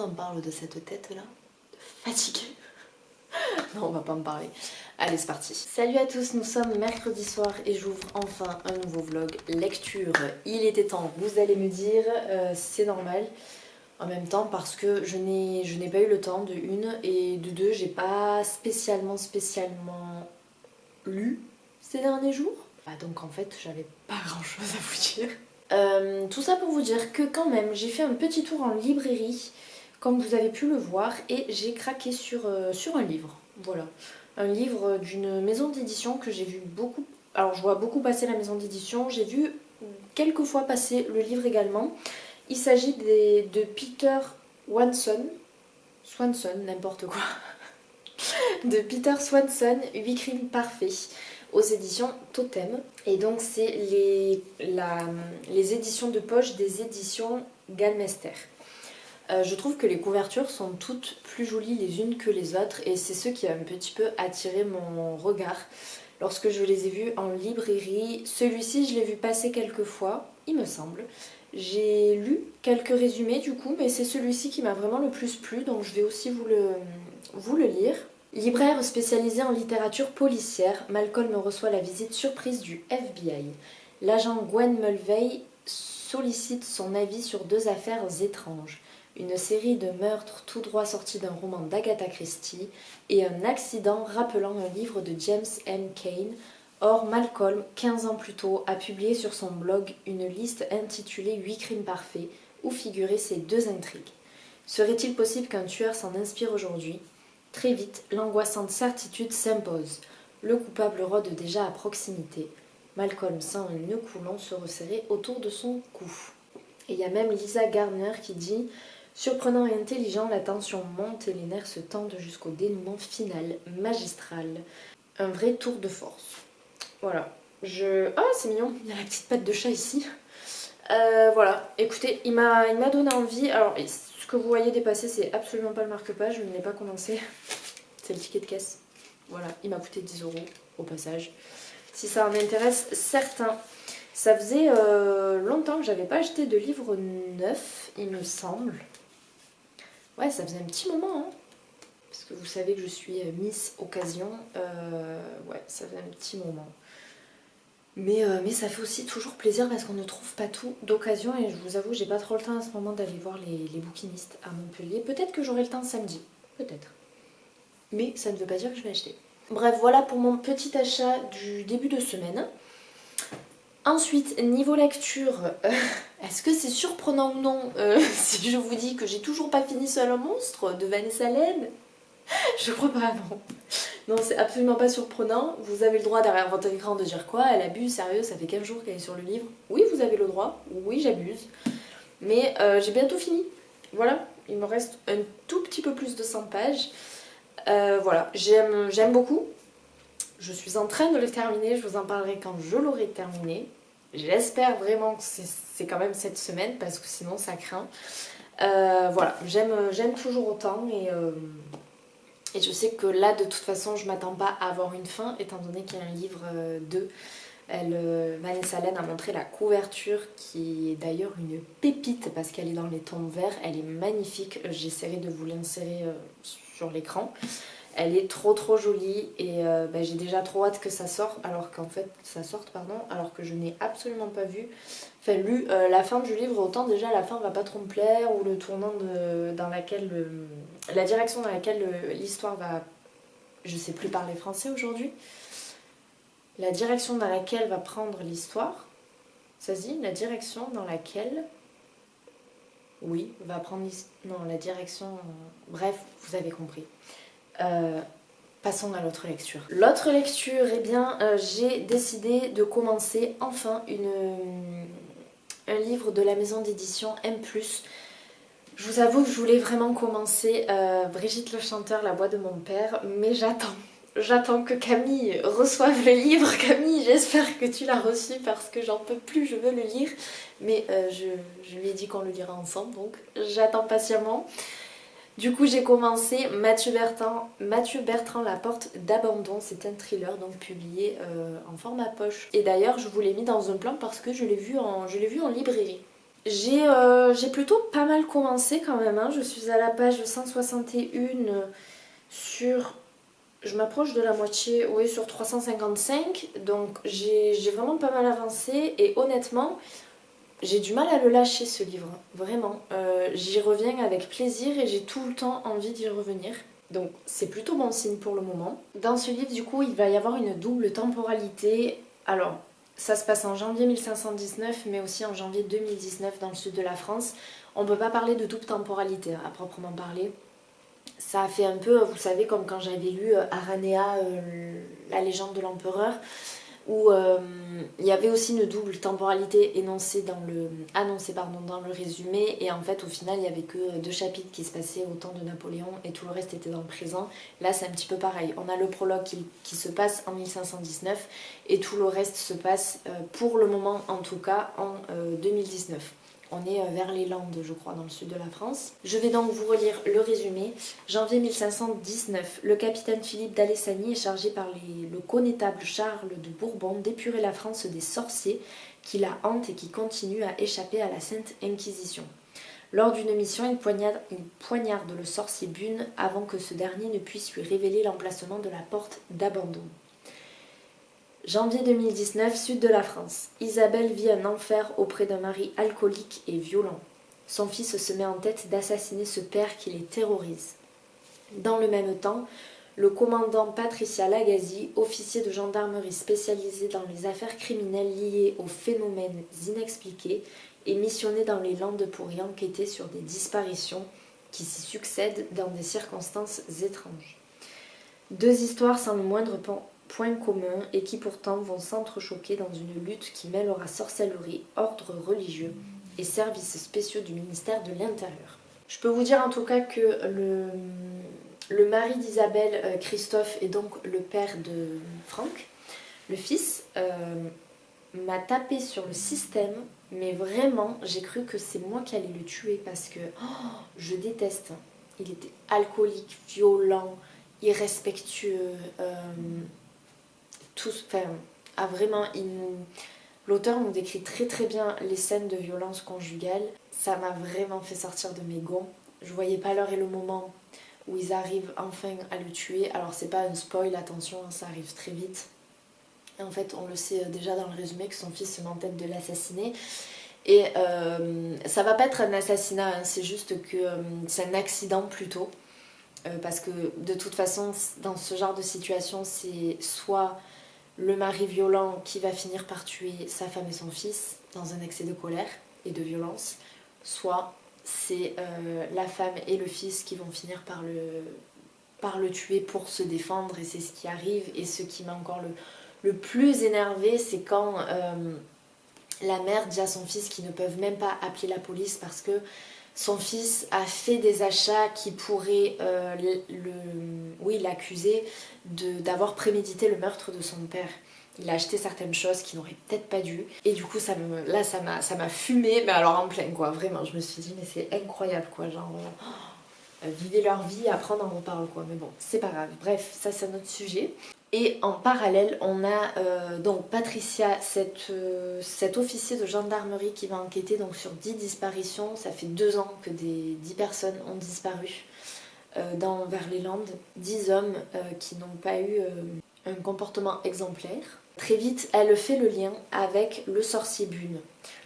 en parle de cette tête-là? Fatiguée. Non, on va pas en parler. Allez, c'est parti. Salut à tous, nous sommes mercredi soir et j'ouvre enfin un nouveau vlog lecture. Il était temps, vous allez me dire, c'est normal. En même temps parce que je n'ai pas eu le temps de une et de deux, j'ai pas spécialement lu ces derniers jours. Donc en fait, j'avais pas grand chose à vous dire. Tout ça pour vous dire que quand même, j'ai fait un petit tour en librairie, comme vous avez pu le voir, et j'ai craqué sur un livre. Voilà. Un livre d'une maison d'édition que j'ai vu beaucoup. Alors je vois beaucoup passer la maison d'édition, j'ai vu quelques fois passer le livre également. Il s'agit de Peter Swanson, n'importe quoi. De Peter Swanson, 8 crimes parfaits, aux éditions Totem. Et donc c'est les éditions de poche des éditions Galmester. Je trouve que les couvertures sont toutes plus jolies les unes que les autres et c'est ce qui a un petit peu attiré mon regard lorsque je les ai vus en librairie. Celui-ci, je l'ai vu passer quelques fois, il me semble. J'ai lu quelques résumés du coup, mais c'est celui-ci qui m'a vraiment le plus plu, donc je vais aussi vous le lire. Libraire spécialisé en littérature policière, Malcolm reçoit la visite surprise du FBI. L'agent Gwen Mulvey sollicite son avis sur deux affaires étranges. Une série de meurtres tout droit sortis d'un roman d'Agatha Christie et un accident rappelant un livre de James M. Cain. Or, Malcolm, 15 ans plus tôt, a publié sur son blog une liste intitulée 8 crimes parfaits où figuraient ces deux intrigues. Serait-il possible qu'un tueur s'en inspire aujourd'hui ? Très vite, l'angoissante certitude s'impose. Le coupable rôde déjà à proximité. Malcolm sent un nœud coulant se resserrer autour de son cou. Et il y a même Lisa Gardner qui dit « Surprenant et intelligent, la tension monte et les nerfs se tendent jusqu'au dénouement final, magistral. Un vrai tour de force. » Voilà. Ah, c'est mignon, il y a la petite patte de chat ici. Voilà, écoutez, il m'a donné envie. Alors, ce que vous voyez dépasser, c'est absolument pas le marque-page, je ne l'ai pas commencé. C'est le ticket de caisse. Voilà, il m'a coûté 10 € au passage. Si ça en intéresse certains. Ça faisait longtemps que j'avais pas acheté de livre neuf, il me semble. Ouais, ça faisait un petit moment, hein. Parce que vous savez que je suis Miss Occasion. Ouais, ça faisait un petit moment. Mais ça fait aussi toujours plaisir parce qu'on ne trouve pas tout d'occasion et je vous avoue, j'ai pas trop le temps à ce moment d'aller voir les bouquinistes à Montpellier. Peut-être que j'aurai le temps samedi, peut-être. Mais ça ne veut pas dire que je vais acheter. Bref, voilà pour mon petit achat du début de semaine. Ensuite, niveau lecture, est-ce que c'est surprenant ou non si je vous dis que j'ai toujours pas fini Seul un monstre de Vanessa Len? Je crois pas, non. Non, c'est absolument pas surprenant. Vous avez le droit derrière votre écran de dire quoi? Elle abuse, sérieux, ça fait 15 jours qu'elle est sur le livre. Oui, vous avez le droit. Oui, j'abuse. Mais j'ai bientôt fini. Voilà, il me reste un tout petit peu plus de 100 pages. Voilà, j'aime beaucoup. Je suis en train de le terminer. Je vous en parlerai quand je l'aurai terminé. J'espère vraiment que c'est quand même cette semaine parce que sinon ça craint. Voilà, j'aime toujours autant et je sais que là, de toute façon, je m'attends pas à avoir une fin, étant donné qu'il y a un livre 2. Vanessa Len a montré la couverture, qui est d'ailleurs une pépite, parce qu'elle est dans les tons verts. Elle est magnifique, j'essaierai de vous l'insérer sur l'écran. Elle est trop jolie, et j'ai déjà trop hâte que ça sorte, alors que je n'ai absolument pas lu la fin du livre. Autant déjà la fin va pas trop me plaire, ou le tournant dans laquelle la direction dans laquelle l'histoire va, je sais plus parler français aujourd'hui, la direction dans laquelle va prendre l'histoire, ça se dit, la direction dans laquelle, oui, va prendre l'histoire, non, la direction, bref, vous avez compris. Passons à l'autre lecture. L'autre lecture, eh bien, j'ai décidé de commencer enfin un livre de la maison d'édition M+. Je vous avoue que je voulais vraiment commencer Brigitte le chanteur, La voix de mon père, mais j'attends que Camille reçoive le livre. Camille, j'espère que tu l'as reçu parce que j'en peux plus, je veux le lire. Mais je lui ai dit qu'on le lira ensemble, donc j'attends patiemment. Du coup, j'ai commencé Mathieu Bertrand, La porte d'abandon. C'est un thriller donc publié en format poche. Et d'ailleurs, je vous l'ai mis dans un plan parce que je l'ai vu en librairie. J'ai plutôt pas mal commencé quand même, hein. Je suis à la page 161 sur... Je m'approche de la moitié, oui, sur 355, donc j'ai vraiment pas mal avancé et honnêtement, j'ai du mal à le lâcher ce livre, vraiment. J'y reviens avec plaisir et j'ai tout le temps envie d'y revenir. Donc c'est plutôt bon signe pour le moment. Dans ce livre, du coup, il va y avoir une double temporalité. Alors, ça se passe en janvier 1519, mais aussi en janvier 2019 dans le sud de la France. On ne peut pas parler de double temporalité à proprement parler. Ça a fait un peu, vous savez, comme quand j'avais lu Aranea, la légende de l'empereur, où il y avait aussi une double temporalité annoncée dans le résumé, et en fait au final il n'y avait que 2 chapitres qui se passaient au temps de Napoléon et tout le reste était dans le présent. Là c'est un petit peu pareil, on a le prologue qui se passe en 1519 et tout le reste se passe pour le moment en tout cas en 2019. On est vers les Landes, je crois, dans le sud de la France. Je vais donc vous relire le résumé. Janvier 1519, le capitaine Philippe d'Alessani est chargé par le connétable Charles de Bourbon d'épurer la France des sorciers qui la hantent et qui continuent à échapper à la Sainte Inquisition. Lors d'une mission, il poignarde le sorcier Bune avant que ce dernier ne puisse lui révéler l'emplacement de la porte d'abandon. Janvier 2019, sud de la France. Isabelle vit un enfer auprès d'un mari alcoolique et violent. Son fils se met en tête d'assassiner ce père qui les terrorise. Dans le même temps, le commandant Patricia Lagazi, officier de gendarmerie spécialisé dans les affaires criminelles liées aux phénomènes inexpliqués, est missionné dans les Landes pour y enquêter sur des disparitions qui s'y succèdent dans des circonstances étranges. 2 histoires sans le moindre point commun et qui pourtant vont s'entrechoquer dans une lutte qui mêlera sorcellerie, ordre religieux et services spéciaux du ministère de l'Intérieur. Je peux vous dire en tout cas que le mari d'Isabelle, Christophe, est donc le père de Franck, le fils, m'a tapé sur le système, mais vraiment j'ai cru que c'est moi qui allais le tuer parce que je déteste. Il était alcoolique, violent, irrespectueux, vraiment, l'auteur nous décrit très très bien les scènes de violence conjugale. Ça m'a vraiment fait sortir de mes gonds. Je voyais pas l'heure et le moment où ils arrivent enfin à le tuer. Alors c'est pas un spoil, attention, ça arrive très vite. Et en fait, on le sait déjà dans le résumé que son fils se met en tête de l'assassiner. Et ça va pas être un assassinat, hein, c'est juste que c'est un accident plutôt. Parce que de toute façon, dans ce genre de situation, c'est soit le mari violent qui va finir par tuer sa femme et son fils dans un excès de colère et de violence, soit c'est la femme et le fils qui vont finir par le tuer pour se défendre, et c'est ce qui arrive. Et ce qui m'a encore le plus énervé, c'est quand la mère dit à son fils qu'ils ne peuvent même pas appeler la police parce que son fils a fait des achats qui pourraient l'accuser d'avoir prémédité le meurtre de son père. Il a acheté certaines choses qu'il n'aurait peut-être pas dû. Et du coup, ça m'a fumé, mais alors en plein quoi, vraiment. Je me suis dit, mais c'est incroyable quoi, genre... vivez leur vie, après on en reparle quoi. Mais bon, c'est pas grave. Bref, ça c'est un autre sujet. Et en parallèle, on a donc Patricia, cet officier de gendarmerie qui va enquêter donc sur 10 disparitions. Ça fait 2 ans que des 10 personnes ont disparu vers les Landes. 10 hommes qui n'ont pas eu un comportement exemplaire. Très vite, elle fait le lien avec le sorcier Bune.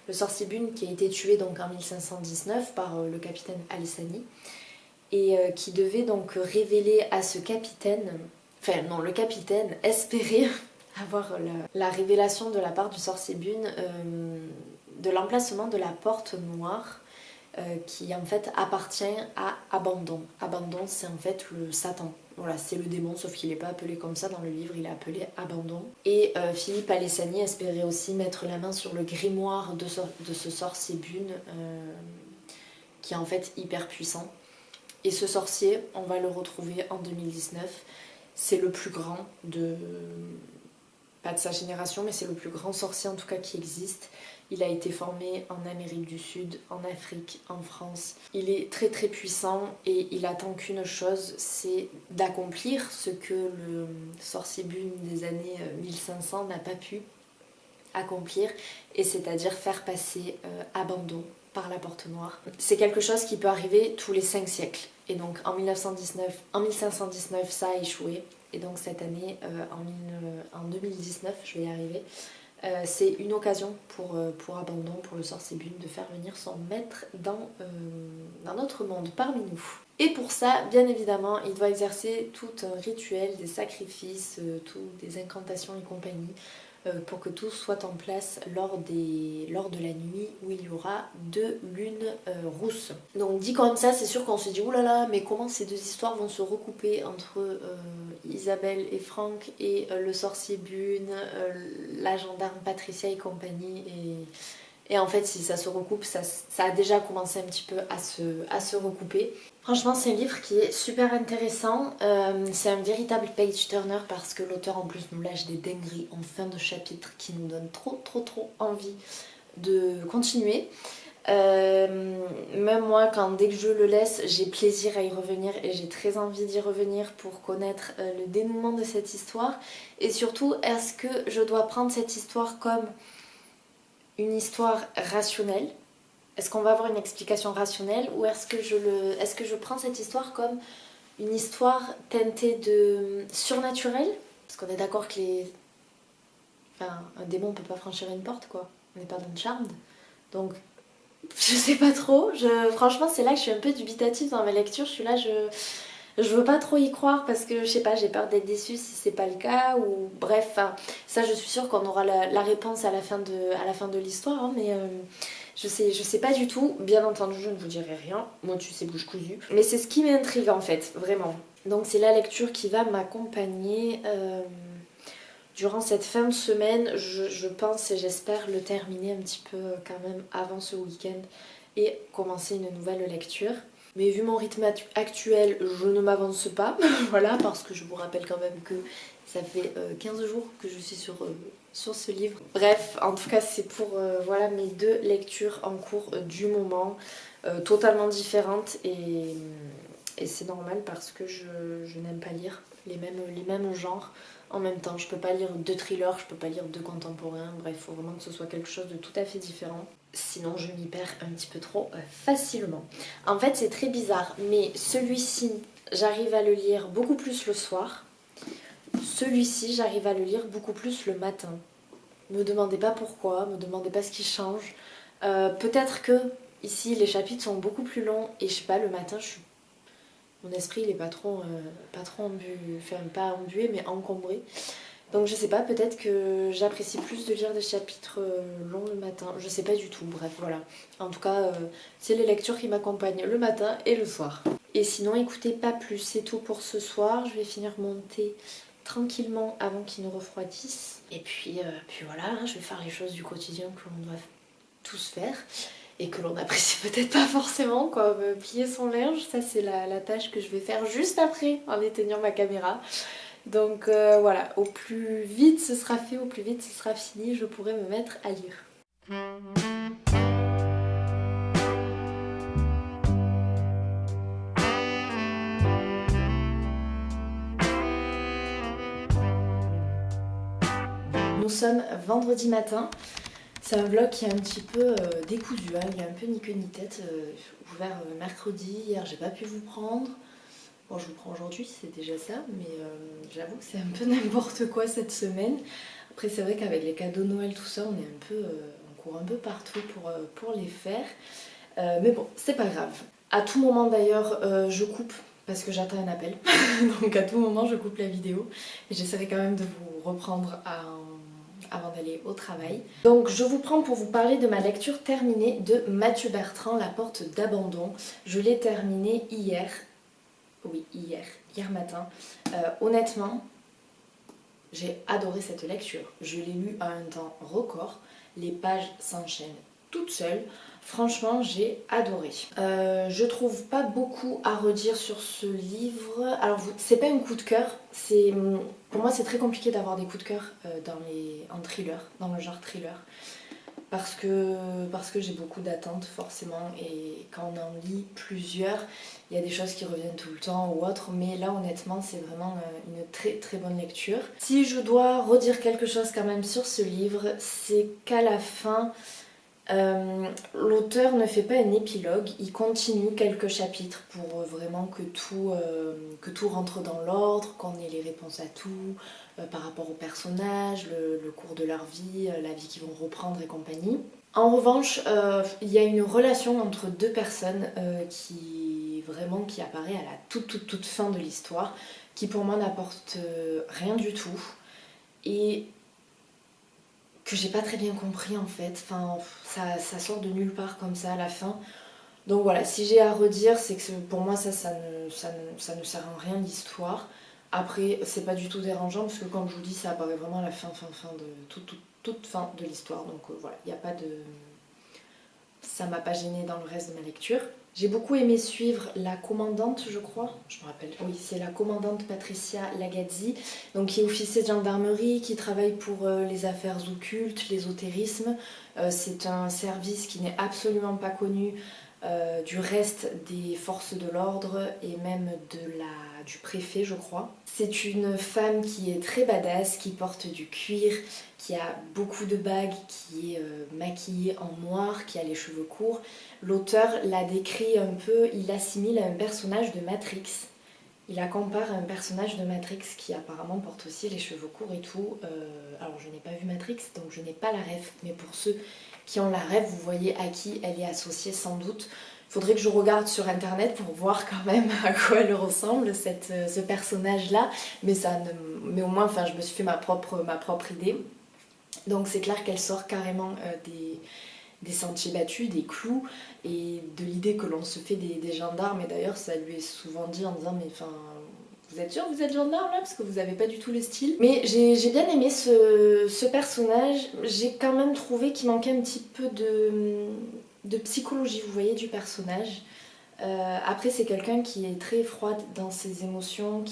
Le sorcier Bune qui a été tué donc en 1519 par le capitaine Alessani et qui devait donc révéler à ce capitaine... Enfin non, le capitaine espérait avoir la révélation de la part du sorcier Bune de l'emplacement de la porte noire qui en fait appartient à Abandon. Abandon, c'est en fait le Satan. Voilà, c'est le démon, sauf qu'il n'est pas appelé comme ça dans le livre, il est appelé Abandon. Et Philippe Alessani espérait aussi mettre la main sur le grimoire de ce sorcier Bune qui est en fait hyper puissant. Et ce sorcier, on va le retrouver en 2019. C'est le plus grand pas de sa génération, mais c'est le plus grand sorcier en tout cas qui existe. Il a été formé en Amérique du Sud, en Afrique, en France. Il est très très puissant et il attend qu'une chose, c'est d'accomplir ce que le sorcier Bune des années 1500 n'a pas pu. accomplir, et c'est-à-dire faire passer abandon par la porte noire. C'est quelque chose qui peut arriver tous les 5 siècles. Et donc en 1519, ça a échoué. Et donc cette année, en 2019, je vais y arriver, c'est une occasion pour Abandon, pour le sorcier Bune, de faire venir son maître dans notre monde, parmi nous. Et pour ça, bien évidemment, il doit exercer tout un rituel, des sacrifices, des incantations et compagnie, pour que tout soit en place lors de la nuit où il y aura 2 lunes rousses. Donc dit comme ça, c'est sûr qu'on se dit oulala, mais comment ces 2 histoires vont se recouper entre Isabelle et Franck et le sorcier Bune, la gendarme Patricia et compagnie, et en fait, si ça se recoupe, ça a déjà commencé un petit peu à se recouper. Franchement, c'est un livre qui est super intéressant. C'est un véritable page-turner parce que l'auteur en plus nous lâche des dingueries en fin de chapitre qui nous donnent trop envie de continuer. Même moi, dès que je le laisse, j'ai plaisir à y revenir et j'ai très envie d'y revenir pour connaître le dénouement de cette histoire. Et surtout, est-ce que je dois prendre cette histoire comme une histoire rationnelle? Est-ce qu'on va avoir une explication rationnelle, ou est-ce que je prends cette histoire comme une histoire teintée de surnaturel? Parce qu'on est d'accord que un démon peut pas franchir une porte, quoi. On n'est pas dans Charmed. Donc, je sais pas trop. Franchement, c'est là que je suis un peu dubitative dans ma lecture. Je suis là, je veux pas trop y croire parce que, je sais pas, j'ai peur d'être déçue si c'est pas le cas, ou bref, ça je suis sûre qu'on aura la réponse à la fin de l'histoire, hein, mais je sais pas du tout. Bien entendu, je ne vous dirai rien, moi tu sais, bouche cousue, mais c'est ce qui m'intrigue en fait, vraiment. Donc c'est la lecture qui va m'accompagner durant cette fin de semaine. Je pense et j'espère le terminer un petit peu quand même avant ce week-end et commencer une nouvelle lecture. Mais vu mon rythme actuel, je ne m'avance pas, voilà, parce que je vous rappelle quand même que ça fait 15 jours que je suis sur ce livre. Bref, en tout cas, c'est pour voilà, mes 2 lectures en cours du moment, totalement différentes, et c'est normal parce que je n'aime pas lire les mêmes genres en même temps. Je peux pas lire 2 thrillers, je peux pas lire 2 contemporains, bref, il faut vraiment que ce soit quelque chose de tout à fait différent. Sinon je m'y perds un petit peu trop facilement. En fait, c'est très bizarre, mais celui-ci, j'arrive à le lire beaucoup plus le soir. Celui-ci, j'arrive à le lire beaucoup plus le matin. Me demandez pas pourquoi, me demandez pas ce qui change. Peut-être que ici les chapitres sont beaucoup plus longs et je sais pas, le matin, mon esprit il est pas trop pas embué, mais encombré. Donc je sais pas, peut-être que j'apprécie plus de lire des chapitres longs le matin, je sais pas du tout, bref voilà. En tout cas, c'est les lectures qui m'accompagnent le matin et le soir. Et sinon, écoutez, pas plus, c'est tout pour ce soir. Je vais finir mon thé tranquillement avant qu'il ne refroidisse. Et puis voilà, hein, je vais faire les choses du quotidien que l'on doit tous faire et que l'on n'apprécie peut-être pas forcément, comme plier son linge. Ça, c'est la tâche que je vais faire juste après en éteignant ma caméra. Donc voilà, au plus vite ce sera fait, au plus vite ce sera fini, je pourrai me mettre à lire. Nous sommes vendredi matin. C'est un vlog qui est un petit peu décousu, hein. Il est un peu ni queue ni tête. Ouvert mercredi, hier j'ai pas pu vous prendre. Bon, je vous prends aujourd'hui, c'est déjà ça, mais j'avoue que c'est un peu n'importe quoi cette semaine. Après, c'est vrai qu'avec les cadeaux de Noël, tout ça, on court un peu partout pour les faire. Mais bon, c'est pas grave. À tout moment d'ailleurs, je coupe parce que j'attends un appel. Donc à tout moment, je coupe la vidéo. Et j'essaierai quand même de vous reprendre avant d'aller au travail. Donc je vous prends pour vous parler de ma lecture terminée de Mathieu Bertrand, La porte d'abandon. Je l'ai terminée hier. Oui, hier matin. Honnêtement, j'ai adoré cette lecture. Je l'ai lue à un temps record. Les pages s'enchaînent toutes seules. Franchement, j'ai adoré. Je trouve pas beaucoup à redire sur ce livre. Alors, c'est pas un coup de cœur. Pour moi, c'est très compliqué d'avoir des coups de cœur en thriller, dans le genre thriller. parce que j'ai beaucoup d'attentes forcément, et quand on en lit plusieurs, il y a des choses qui reviennent tout le temps ou autre, mais là honnêtement c'est vraiment une très très bonne lecture. Si je dois redire quelque chose quand même sur ce livre, c'est qu'à la fin, l'auteur ne fait pas un épilogue, il continue quelques chapitres pour vraiment que tout rentre dans l'ordre, qu'on ait les réponses à tout, par rapport aux personnages, le cours de leur vie, la vie qu'ils vont reprendre et compagnie. En revanche, il y a une relation entre deux personnes qui apparaît à la toute fin de l'histoire, qui pour moi n'apporte rien du tout, et que j'ai pas très bien compris en fait. Enfin, ça sort de nulle part comme ça à la fin. Donc voilà, si j'ai à redire, c'est que pour moi ça ne sert à rien l'histoire. Après, c'est pas du tout dérangeant parce que comme je vous dis, ça apparaît vraiment à la fin de toute fin de l'histoire. Donc voilà, il n'y a pas de... Ça m'a pas gênée dans le reste de ma lecture. J'ai beaucoup aimé suivre la commandante, je crois. Je me rappelle. Oui, c'est la commandante Patricia Lagazzi, donc qui est officier de gendarmerie, qui travaille pour les affaires occultes, l'ésotérisme. C'est un service qui n'est absolument pas connu du reste des forces de l'ordre et même du préfet, je crois. C'est une femme qui est très badass, qui porte du cuir, qui a beaucoup de bagues, qui est maquillée en noir, qui a les cheveux courts. L'auteur l'a décrit un peu, il l'assimile à un personnage de Matrix. Il la compare à un personnage de Matrix qui apparemment porte aussi les cheveux courts et tout. Alors je n'ai pas vu Matrix, donc je n'ai pas la ref, mais pour ceux qui ont la ref, vous voyez à qui elle est associée sans doute. Il faudrait que je regarde sur internet pour voir quand même à quoi elle ressemble, ce personnage-là. Mais au moins, enfin, je me suis fait ma propre idée. Donc c'est clair qu'elle sort carrément des sentiers battus, des clous, et de l'idée que l'on se fait des gendarmes. Et d'ailleurs, ça lui est souvent dit en disant, mais enfin, vous êtes sûr que vous êtes gendarme là? Parce que vous n'avez pas du tout le style. Mais j'ai bien aimé ce personnage. J'ai quand même trouvé qu'il manquait un petit peu de psychologie, vous voyez, du personnage. Après, c'est quelqu'un qui est très froide dans ses émotions,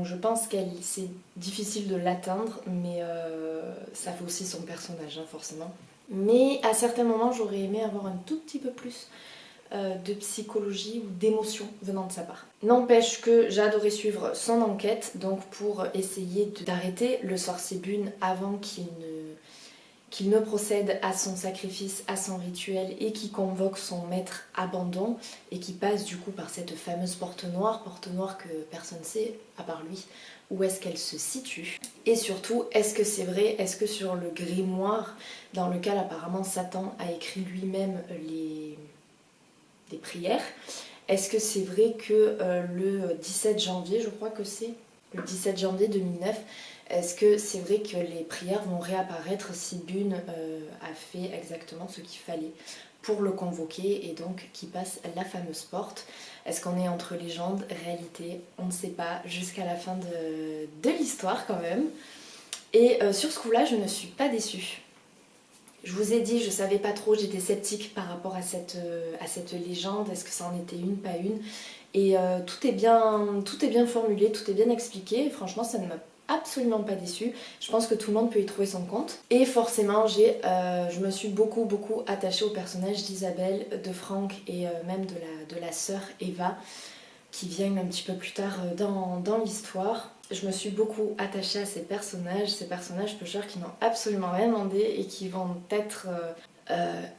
je pense que c'est difficile de l'atteindre, mais ça fait aussi son personnage, hein, forcément. Mais à certains moments, j'aurais aimé avoir un tout petit peu plus de psychologie ou d'émotion venant de sa part. N'empêche que j'ai adoré suivre son enquête, donc pour essayer d'arrêter le sorcier Bune avant qu'il ne procède à son sacrifice, à son rituel, et qui convoque son maître Abandon, et qui passe du coup par cette fameuse porte noire que personne ne sait, à part lui, où est-ce qu'elle se situe. Et surtout, est-ce que c'est vrai, est-ce que sur le grimoire, dans lequel apparemment Satan a écrit lui-même les prières, est-ce que c'est vrai que le 17 janvier, je crois que c'est, le 17 janvier 2009, est-ce que c'est vrai que les prières vont réapparaître si Bune a fait exactement ce qu'il fallait pour le convoquer et donc qu'il passe la fameuse porte? Est-ce qu'on est entre légende, réalité? On ne sait pas jusqu'à la fin de l'histoire quand même. Et sur ce coup-là, je ne suis pas déçue. Je vous ai dit, je savais pas trop, j'étais sceptique par rapport à cette légende, est-ce que ça en était une, pas une. Et tout est bien formulé, tout est bien expliqué, et franchement ça ne m'a absolument pas déçue. Je pense que tout le monde peut y trouver son compte. Et forcément, je me suis beaucoup attachée au personnage d'Isabelle, de Franck et même de la sœur Eva, qui vient un petit peu plus tard dans l'histoire. Je me suis beaucoup attachée à ces personnages pêcheurs qui n'ont absolument rien demandé et qui vont être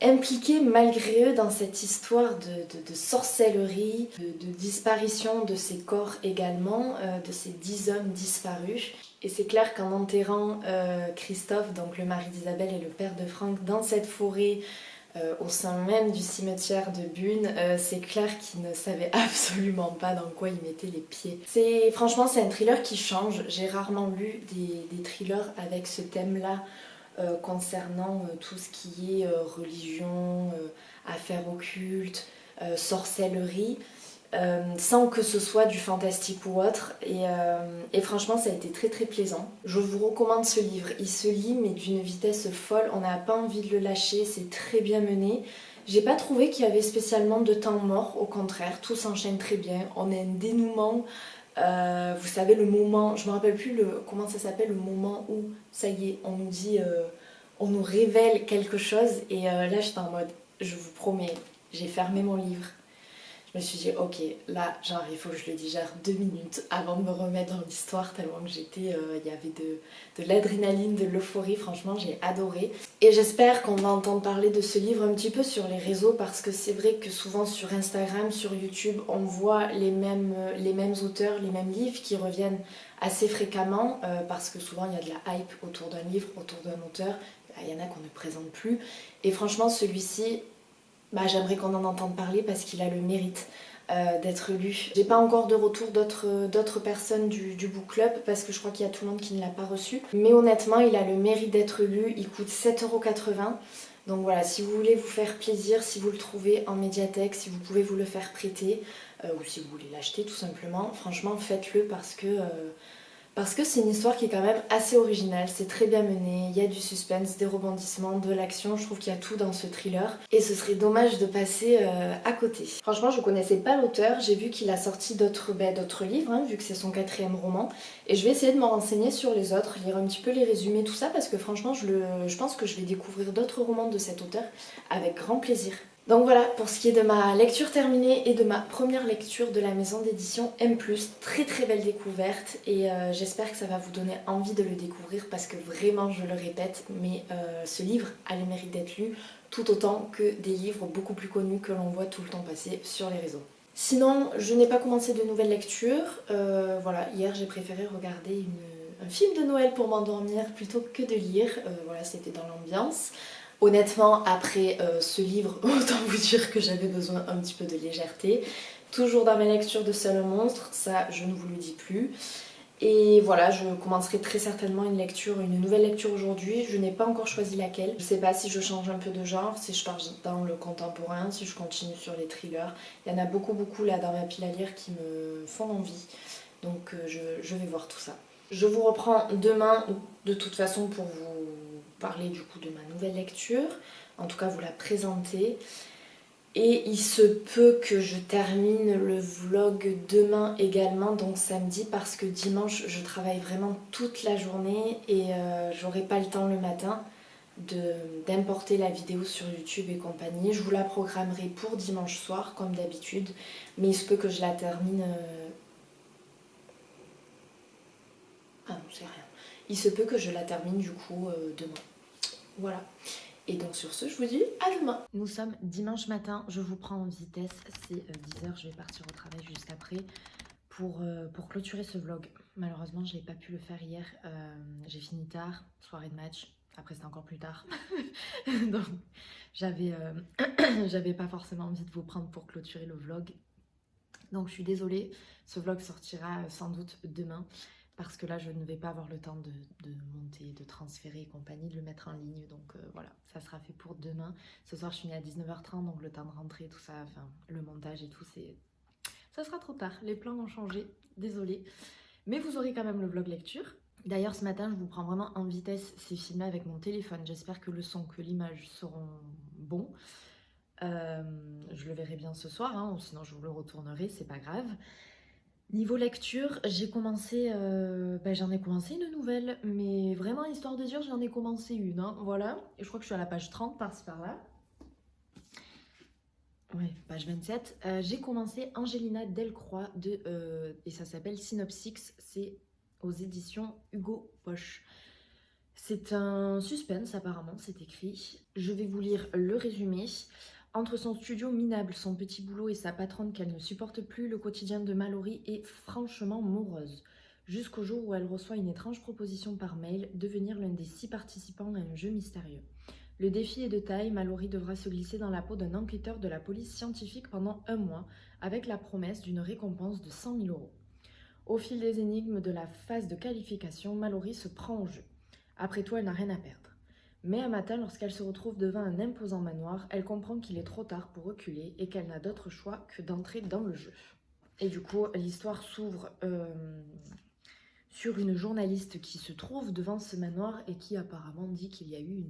impliqués malgré eux dans cette histoire de sorcellerie, de disparition de ces corps également, de ces 10 hommes disparus. Et c'est clair qu'en enterrant Christophe, donc le mari d'Isabelle et le père de Franck, dans cette forêt, au sein même du cimetière de Bune, c'est clair qu'il ne savait absolument pas dans quoi il mettait les pieds. Franchement, c'est un thriller qui change. J'ai rarement lu des thrillers avec ce thème-là concernant tout ce qui est religion, affaires occultes, sorcellerie. Sans que ce soit du fantastique ou autre, et franchement ça a été très plaisant. Je vous recommande ce livre, il se lit mais d'une vitesse folle, on n'a pas envie de le lâcher, c'est très bien mené. J'ai pas trouvé qu'il y avait spécialement de temps mort, au contraire, tout s'enchaîne très bien, on a un dénouement, vous savez le moment, je me rappelle plus comment ça s'appelle, le moment où ça y est, on nous dit on nous révèle quelque chose et là j'étais en mode, je vous promets, j'ai fermé mon livre. Je me suis dit, ok, là, genre, il faut que je le digère 2 minutes avant de me remettre dans l'histoire, tellement que j'étais, il y avait de l'adrénaline, de l'euphorie, franchement, j'ai adoré. Et j'espère qu'on va entendre parler de ce livre un petit peu sur les réseaux, parce que c'est vrai que souvent sur Instagram, sur YouTube, on voit les mêmes auteurs, les mêmes livres qui reviennent assez fréquemment, parce que souvent il y a de la hype autour d'un livre, autour d'un auteur, il y en a qu'on ne présente plus. Et franchement, celui-ci, j'aimerais qu'on en entende parler parce qu'il a le mérite d'être lu. J'ai pas encore de retour d'autres personnes du book club parce que je crois qu'il y a tout le monde qui ne l'a pas reçu. Mais honnêtement, il a le mérite d'être lu. Il coûte 7,80 €. Donc voilà, si vous voulez vous faire plaisir, si vous le trouvez en médiathèque, si vous pouvez vous le faire prêter, ou si vous voulez l'acheter tout simplement, franchement faites-le parce que c'est une histoire qui est quand même assez originale, c'est très bien mené, il y a du suspense, des rebondissements, de l'action, je trouve qu'il y a tout dans ce thriller. Et ce serait dommage de passer à côté. Franchement, je connaissais pas l'auteur, j'ai vu qu'il a sorti d'autres livres, hein, vu que c'est son 4e roman. Et je vais essayer de me renseigner sur les autres, lire un petit peu les résumés, tout ça, parce que franchement, je pense que je vais découvrir d'autres romans de cet auteur avec grand plaisir. Donc voilà, pour ce qui est de ma lecture terminée et de ma première lecture de la maison d'édition M+, très très belle découverte et j'espère que ça va vous donner envie de le découvrir parce que vraiment, je le répète, mais ce livre a le mérite d'être lu tout autant que des livres beaucoup plus connus que l'on voit tout le temps passer sur les réseaux. Sinon, je n'ai pas commencé de nouvelles lectures. Voilà, hier j'ai préféré regarder un film de Noël pour m'endormir plutôt que de lire. Voilà, c'était dans l'ambiance. Honnêtement, après ce livre, autant vous dire que j'avais besoin un petit peu de légèreté. Toujours dans mes lectures de Seul un monstre, ça je ne vous le dis plus. Et voilà, je commencerai très certainement une nouvelle lecture aujourd'hui. Je n'ai pas encore choisi laquelle. Je ne sais pas si je change un peu de genre, si je pars dans le contemporain, si je continue sur les thrillers. Il y en a beaucoup là dans ma pile à lire qui me font envie. Donc je vais voir tout ça. Je vous reprends demain de toute façon pour vous parler du coup de ma nouvelle lecture, en tout cas vous la présenter. Et il se peut que je termine le vlog demain également, donc samedi, parce que dimanche je travaille vraiment toute la journée et j'aurai pas le temps le matin d'importer la vidéo sur YouTube et compagnie. Je vous la programmerai pour dimanche soir comme d'habitude, mais il se peut que je la termine... Ah non, c'est rien. Il se peut que je la termine du coup demain. Voilà. Et donc sur ce, je vous dis à demain. Nous sommes dimanche matin, je vous prends en vitesse, c'est 10 h, je vais partir au travail juste après pour clôturer ce vlog. Malheureusement, je n'ai pas pu le faire hier, j'ai fini tard, soirée de match, après c'était encore plus tard. Donc j'avais j'avais pas forcément envie de vous prendre pour clôturer le vlog. Donc je suis désolée, ce vlog sortira sans doute demain. Parce que là, je ne vais pas avoir le temps de monter, de transférer et compagnie, de le mettre en ligne. Donc voilà, ça sera fait pour demain. Ce soir, je suis mis à 19h30, donc le temps de rentrer, tout ça, enfin, le montage et tout, ça sera trop tard. Les plans ont changé, désolée. Mais vous aurez quand même le vlog lecture. D'ailleurs, ce matin, je vous prends vraiment en vitesse. C'est filmé avec mon téléphone. J'espère que le son, que l'image seront bons. Je le verrai bien ce soir, hein, ou sinon je vous le retournerai, c'est pas grave. Niveau lecture, j'ai commencé, j'en ai commencé une nouvelle, mais vraiment, histoire de dire, j'en ai commencé une, hein, voilà. Et je crois que je suis à la page 30 par-ci par-là. Ouais, page 27. J'ai commencé Angelina Delcroix, et ça s'appelle Synopsix, c'est aux éditions Hugo Poche. C'est un suspense apparemment, c'est écrit. Je vais vous lire le résumé. Entre son studio minable, son petit boulot et sa patronne qu'elle ne supporte plus, le quotidien de Mallory est franchement morose. Jusqu'au jour où elle reçoit une étrange proposition par mail, devenir l'un des 6 participants à un jeu mystérieux. Le défi est de taille, Mallory devra se glisser dans la peau d'un enquêteur de la police scientifique pendant 1 mois, avec la promesse d'une récompense de 100 000 €. Au fil des énigmes de la phase de qualification, Mallory se prend au jeu. Après tout, elle n'a rien à perdre. Mais un matin, lorsqu'elle se retrouve devant un imposant manoir, elle comprend qu'il est trop tard pour reculer et qu'elle n'a d'autre choix que d'entrer dans le jeu. Et du coup, l'histoire s'ouvre sur une journaliste qui se trouve devant ce manoir et qui apparemment dit qu'il y a eu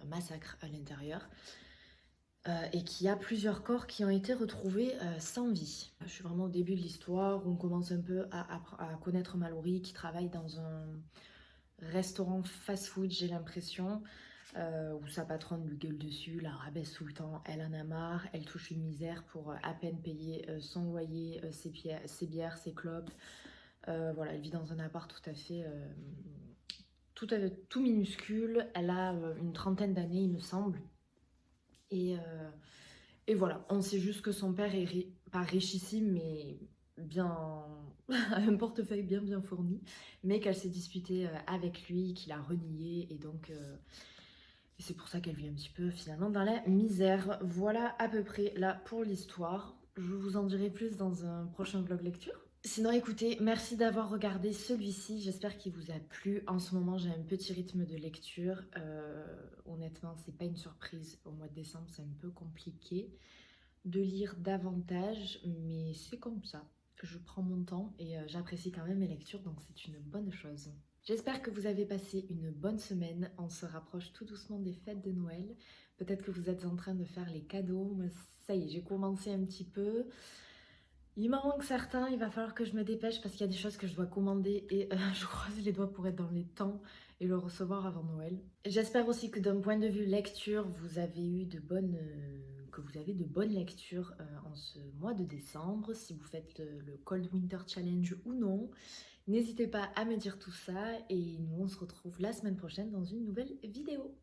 un massacre à l'intérieur et qu'il y a plusieurs corps qui ont été retrouvés sans vie. Je suis vraiment au début de l'histoire où on commence un peu à connaître Mallory qui travaille dans un restaurant fast-food, j'ai l'impression. où sa patronne lui gueule dessus, la rabaisse tout le temps, elle en a marre, elle touche une misère pour à peine payer son loyer, ses bières, ses clopes. Voilà, elle vit dans un appart tout minuscule, elle a une trentaine d'années il me semble. Et, voilà, on sait juste que son père est pas richissime, mais bien un portefeuille bien fourni, mais qu'elle s'est disputée avec lui, qu'il a renié, et donc c'est pour ça qu'elle vit un petit peu finalement dans la misère. Voilà à peu près là pour l'histoire. Je vous en dirai plus dans un prochain vlog lecture. Sinon écoutez, merci d'avoir regardé celui-ci, j'espère qu'il vous a plu. En ce moment j'ai un petit rythme de lecture, honnêtement c'est pas une surprise, au mois de décembre c'est un peu compliqué de lire davantage, mais c'est comme ça. Je prends mon temps et j'apprécie quand même mes lectures, donc c'est une bonne chose. J'espère que vous avez passé une bonne semaine. On se rapproche tout doucement des fêtes de Noël. Peut-être que vous êtes en train de faire les cadeaux. Moi, ça y est, j'ai commencé un petit peu. Il m'en manque certains, il va falloir que je me dépêche parce qu'il y a des choses que je dois commander et je croise les doigts pour être dans les temps et le recevoir avant Noël. J'espère aussi que d'un point de vue lecture, vous avez eu que vous avez de bonnes lectures en ce mois de décembre, si vous faites le Cold Winter Challenge ou non. N'hésitez pas à me dire tout ça et nous on se retrouve la semaine prochaine dans une nouvelle vidéo.